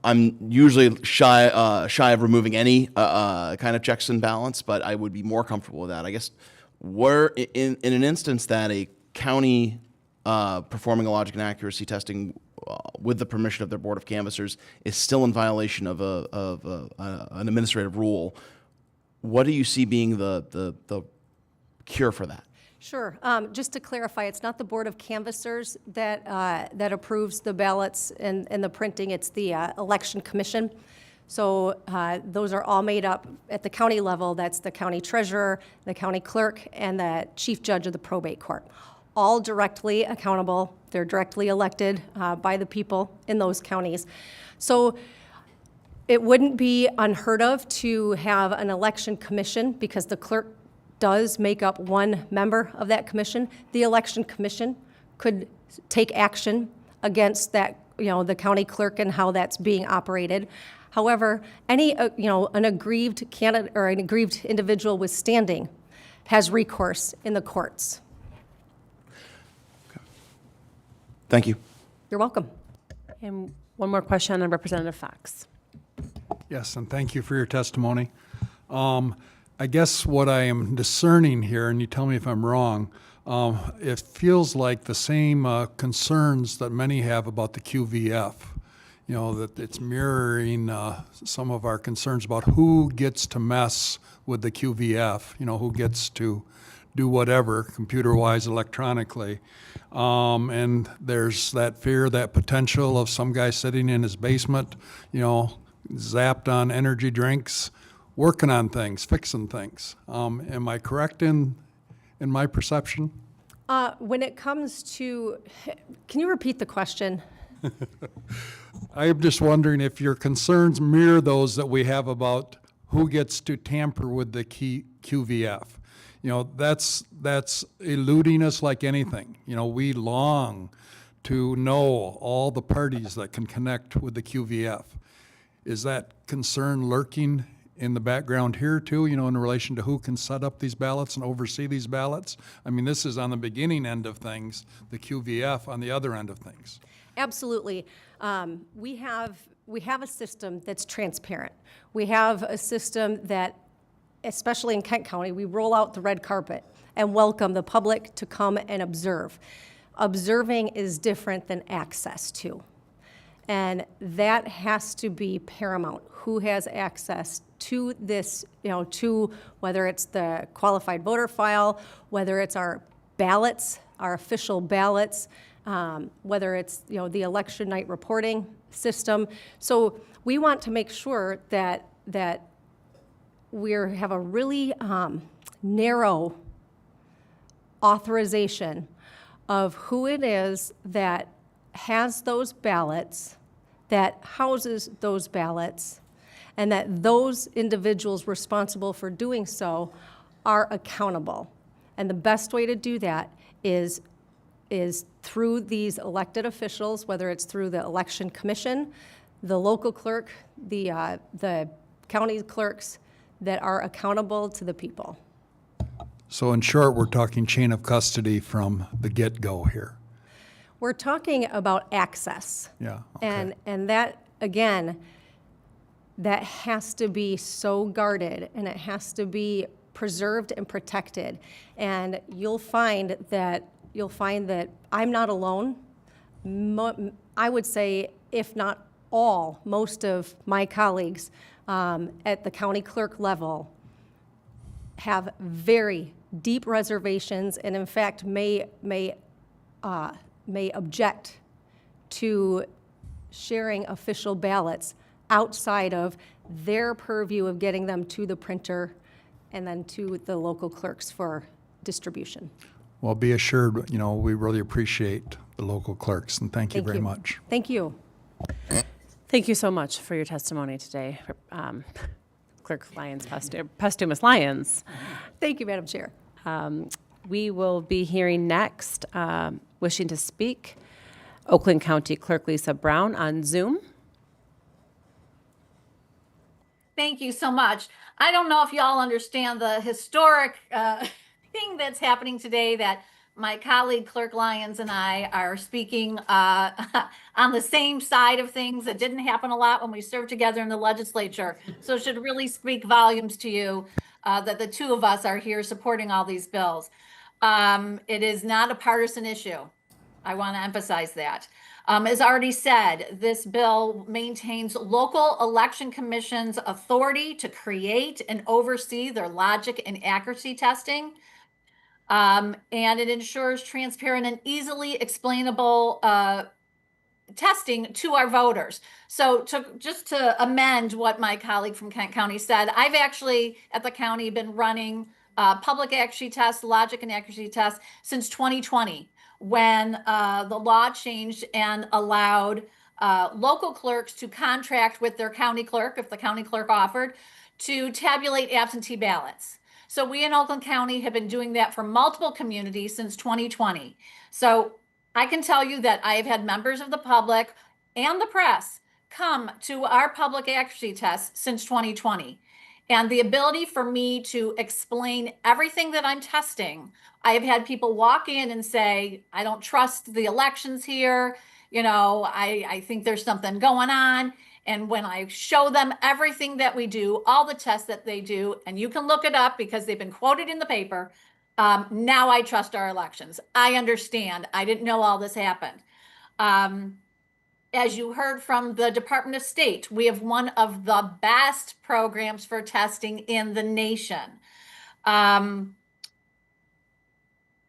Speaker 11: I'm usually shy of removing any kind of checks and balance, but I would be more comfortable with that. I guess in an instance that a county performing a logic and accuracy testing with the permission of their board of canvassers is still in violation of an administrative rule, what do you see being the cure for that?
Speaker 5: Sure. Just to clarify, it's not the Board of Canvassers that approves the ballots and the printing. It's the Election Commission. So those are all made up at the county level. That's the county treasurer, the county clerk, and the chief judge of the probate court. All directly accountable. They're directly elected by the people in those counties. So it wouldn't be unheard of to have an election commission, because the clerk does make up one member of that commission. The election commission could take action against that, the county clerk and how that's being operated. However, an aggrieved candidate or an aggrieved individual with standing has recourse in the courts.
Speaker 11: Okay. Thank you.
Speaker 5: You're welcome.
Speaker 1: And one more question on Representative Fox.
Speaker 9: Yes, and thank you for your testimony. I guess what I am discerning here, and you tell me if I'm wrong, it feels like the same concerns that many have about the QVF, that it's mirroring some of our concerns about who gets to mess with the QVF, who gets to do whatever, computer-wise, electronically. And there's that fear, that potential of some guy sitting in his basement, zapped on energy drinks, working on things, fixing things. Am I correct in my perception?
Speaker 5: When it comes to, can you repeat the question?
Speaker 9: I'm just wondering if your concerns mirror those that we have about who gets to tamper with the QVF. That's eluding us like anything. We long to know all the parties that can connect with the QVF. Is that concern lurking in the background here too, in relation to who can set up these ballots and oversee these ballots? I mean, this is on the beginning end of things, the QVF on the other end of things.
Speaker 5: Absolutely. We have a system that's transparent. We have a system that especially in Kent County, we roll out the red carpet and welcome the public to come and observe. Observing is different than access to. And that has to be paramount. Who has access to this, to whether it's the qualified voter file, whether it's our ballots, our official ballots, whether it's, the election night reporting system. So we want to make sure that we have a really narrow authorization of who it is that has those ballots, that houses those ballots, and that those individuals responsible for doing so are accountable. And the best way to do that is through these elected officials, whether it's through the election commission, the local clerk, the county clerks that are accountable to the people.
Speaker 9: So in short, we're talking chain of custody from the get-go here.
Speaker 5: We're talking about access.
Speaker 9: Yeah, okay.
Speaker 5: And that, again, that has to be so guarded, and it has to be preserved and protected. And you'll find that I'm not alone. I would say, if not all, most of my colleagues at the county clerk level have very deep reservations, and in fact may object to sharing official ballots outside of their purview of getting them to the printer and then to the local clerks for distribution.
Speaker 9: Well, be assured, we really appreciate the local clerks, and thank you very much.
Speaker 5: Thank you.
Speaker 1: Thank you so much for your testimony today, Clerk Lyons, Posthumous Lyons.
Speaker 5: Thank you, Madam Chair.
Speaker 1: We will be hearing next, wishing to speak, Oakland County Clerk Lisa Brown on Zoom.
Speaker 7: Thank you so much. I don't know if y'all understand the historic thing that's happening today, that my colleague Clerk Lyons and I are speaking on the same side of things. That didn't happen a lot when we served together in the legislature. So it should really speak volumes to you that the two of us are here supporting all these bills. It is not a partisan issue. I want to emphasize that. As already said, this bill maintains local election commissions' authority to create and oversee their logic and accuracy testing. And it ensures transparent and easily explainable testing to our voters. So just to amend what my colleague from Kent County said, I've actually at the county been running public accuracy tests, logic and accuracy tests since 2020, when the law changed and allowed local clerks to contract with their county clerk, if the county clerk offered, to tabulate absentee ballots. So we in Oakland County have been doing that for multiple communities since 2020. So I can tell you that I have had members of the public and the press come to our public accuracy tests since 2020. And the ability for me to explain everything that I'm testing, I have had people walk in and say, I don't trust the elections here. I think there's something going on. And when I show them everything that we do, all the tests that they do, and you can look it up because they've been quoted in the paper, now I trust our elections. I understand. I didn't know all this happened. As you heard from the Department of State, we have one of the best programs for testing in the nation.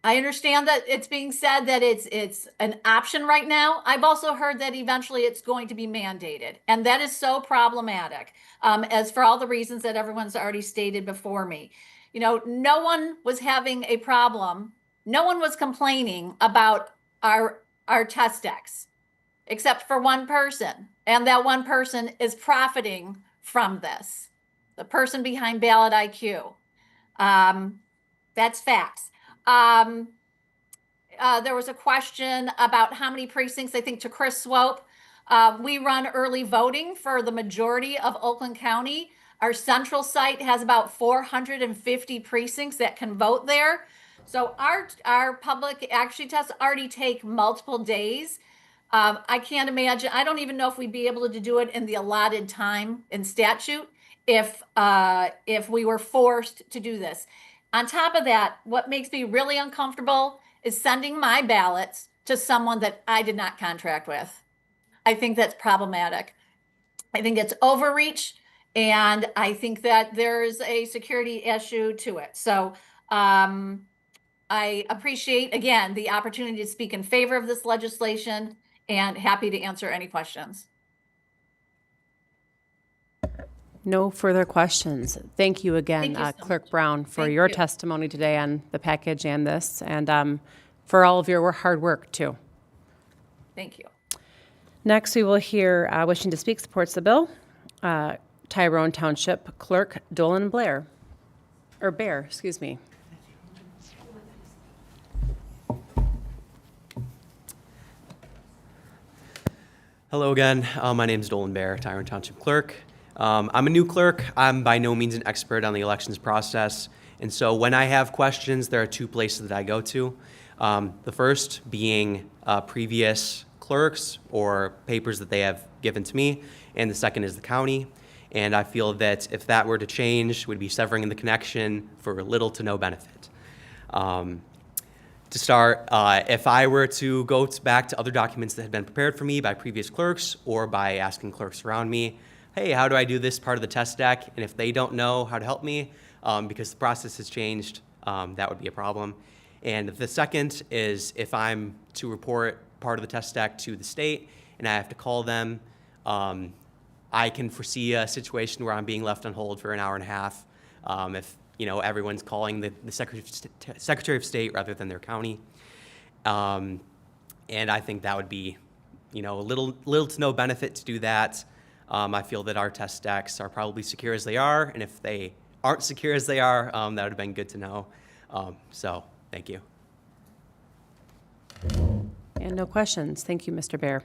Speaker 7: I understand that it's being said that it's an option right now. I've also heard that eventually it's going to be mandated, and that is so problematic, as for all the reasons that everyone's already stated before me. No one was having a problem. No one was complaining about our test decks, except for one person, and that one person is profiting from this. The person behind Ballot IQ. That's facts. There was a question about how many precincts, I think to Chris Swope. We run early voting for the majority of Oakland County. Our central site has about 450 precincts that can vote there. So our public accuracy tests already take multiple days. I can't imagine, I don't even know if we'd be able to do it in the allotted time in statute. if we were forced to do this. On top of that, what makes me really uncomfortable is sending my ballots to someone that I did not contract with. I think that's problematic. I think it's overreach, and I think that there's a security issue to it. So I appreciate, again, the opportunity to speak in favor of this legislation, and happy to answer any questions.
Speaker 1: No further questions. Thank you again,
Speaker 7: Thank you so
Speaker 1: Clerk
Speaker 7: much.
Speaker 1: Brown, for
Speaker 7: Thank
Speaker 1: your
Speaker 7: you.
Speaker 1: testimony today on the package and this, and for all of your hard work, too.
Speaker 7: Thank you.
Speaker 1: Next, we will hear wishing to speak supports the bill, Tyrone Township Clerk Dolan Bear, excuse me.
Speaker 8: Hello again. My name is Dolan Bear, Tyrone Township Clerk. I'm a new clerk. I'm by no means an expert on the elections process. And so when I have questions, there are two places that I go to. The first being previous clerks or papers that they have given to me, and the second is the county. And I feel that if that were to change, we'd be severing the connection for little to no benefit. To start, if I were to go back to other documents that had been prepared for me by previous clerks or by asking clerks around me, hey, how do I do this part of the test deck? And if they don't know how to help me because the process has changed, that would be a problem. And the second is if I'm to report part of the test deck to the state and I have to call them, I can foresee a situation where I'm being left on hold for an hour and a half if everyone's calling the Secretary of State rather than their county. And I think that would be, little to no benefit to do that. I feel that our test decks are probably secure as they are, and if they aren't secure as they are, that would have been good to know. So, thank you.
Speaker 1: And no questions. Thank you, Mr. Bear.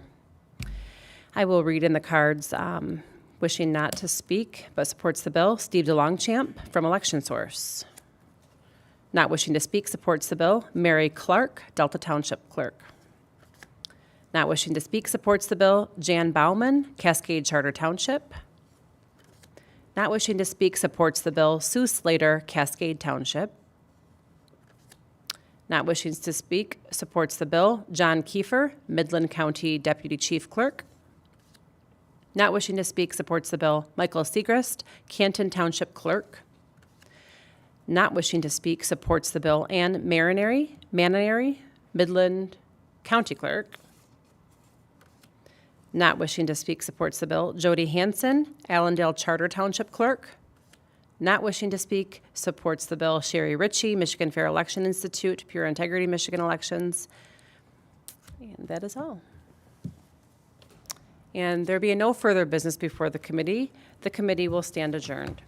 Speaker 1: I will read in the cards wishing not to speak but supports the bill, Steve DeLongchamp from Election Source. Not wishing to speak supports the bill, Mary Clark, Delta Township Clerk. Not wishing to speak supports the bill, Jan Bauman, Cascade Charter Township. Not wishing to speak supports the bill, Sue Slater, Cascade Township. Not wishing to speak supports the bill, John Kiefer, Midland County Deputy Chief Clerk. Not wishing to speak supports the bill, Michael Segrist, Canton Township Clerk. Not wishing to speak supports the bill, Ann Manary, Midland County Clerk. Not wishing to speak supports the bill, Jody Hanson, Allendale Charter Township Clerk. Not wishing to speak supports the bill, Sherry Ritchie, Michigan Fair Election Institute, Pure Integrity Michigan Elections. And that is all. And there being no further business before the committee will stand adjourned.